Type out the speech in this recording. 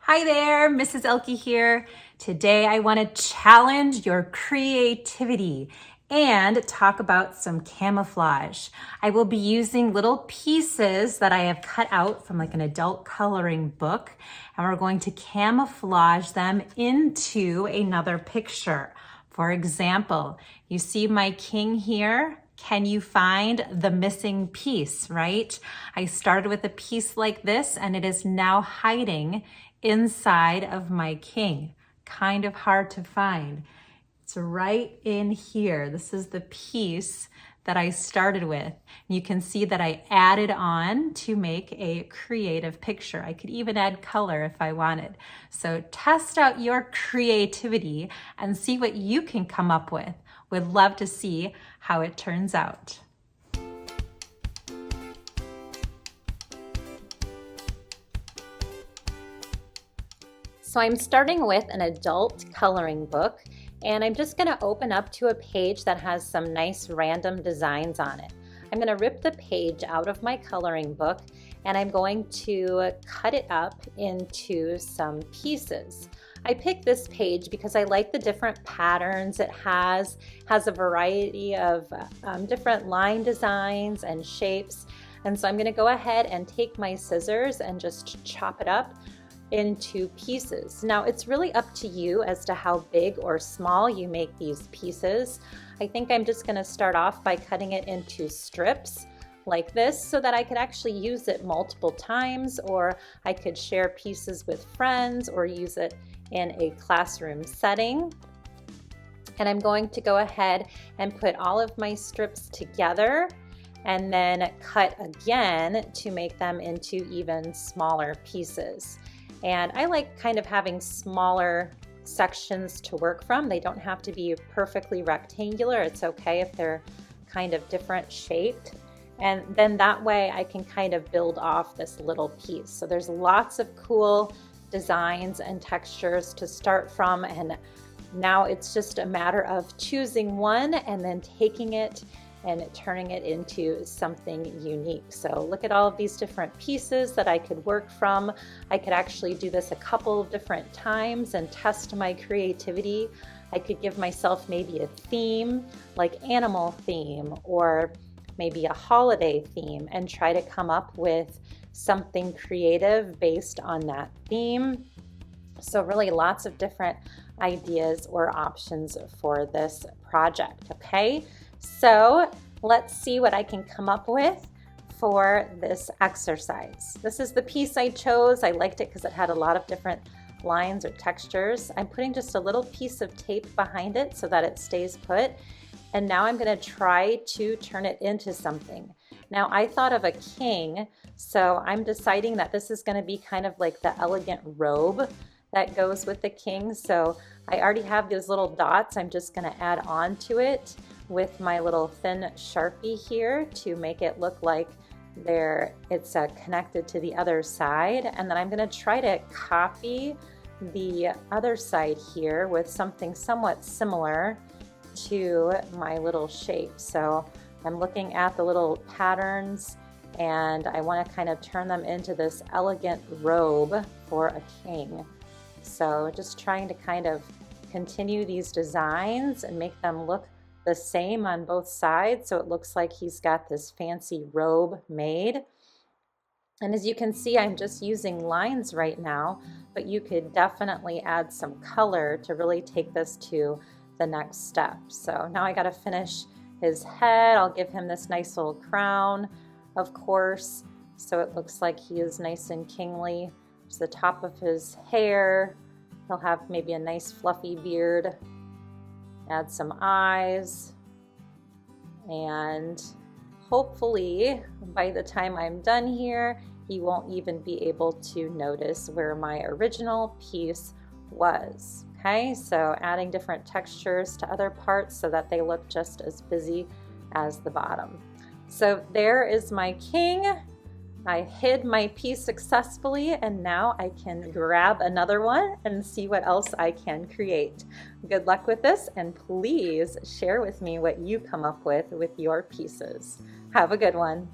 Hi there, Mrs. Elke here. Today I want to challenge your creativity and talk about some camouflage. I will be using little pieces that I have cut out from like an adult coloring book, and we're going to camouflage them into another picture. For example, you see my king here? Can you find the missing piece, right? I started with a piece like this and it is now hiding inside of my king. Kind of hard to find. It's right in here. This is the piece that I started with. You can see that I added on to make a creative picture. I could even add color if I wanted. So test out your creativity and see what you can come up with. Would love to see how it turns out. So I'm starting with an adult coloring book, and I'm just going to open up to a page that has some nice random designs on it. I'm going to rip the page out of my coloring book and I'm going to cut it up into some pieces. I picked this page because I like the different patterns it has a variety of different line designs and shapes. And so I'm going to go ahead and take my scissors and just chop it up into pieces. Now it's really up to you as to how big or small you make these pieces. I think I'm just going to start off by cutting it into strips like this so that I could actually use it multiple times, or I could share pieces with friends or use it in a classroom setting. And I'm going to go ahead and put all of my strips together and then cut again to make them into even smaller pieces. And I like kind of having smaller sections to work from. They don't have to be perfectly rectangular. It's okay if they're kind of different shaped. And then that way I can kind of build off this little piece. So there's lots of cool designs and textures to start from. And now it's just a matter of choosing one and then taking it and turning it into something unique. So look at all of these different pieces that I could work from. I could actually do this a couple of different times and test my creativity. I could give myself maybe a theme, like animal theme, or maybe a holiday theme, and try to come up with something creative based on that theme. So really lots of different ideas or options for this project, okay? So let's see what I can come up with for this exercise. This is the piece I chose. I liked it because it had a lot of different lines or textures. I'm putting just a little piece of tape behind it so that it stays put. And now I'm going to try to turn it into something. Now I thought of a king, so I'm deciding that this is going to be kind of like the elegant robe that goes with the king. So I already have those little dots. I'm just going to add on to it with my little thin Sharpie here to make it look like it's connected to the other side. And then I'm going to try to copy the other side here with something somewhat similar to my little shape. So I'm looking at the little patterns and I want to kind of turn them into this elegant robe for a king. So just trying to kind of continue these designs and make them look the same on both sides, so it looks like he's got this fancy robe made. And as you can see, I'm just using lines right now, but you could definitely add some color to really take this to the next step. So now I got to finish his head. I'll give him this nice little crown, of course, so it looks like he is nice and kingly. It's the top of his hair. He'll have maybe a nice fluffy beard. Add some eyes, and hopefully by the time I'm done here, he won't even be able to notice where my original piece was. Okay, so adding different textures to other parts so that they look just as busy as the bottom. So there is my king. I hid my piece successfully, and now I can grab another one and see what else I can create. Good luck with this, and please share with me what you come up with your pieces. Have a good one.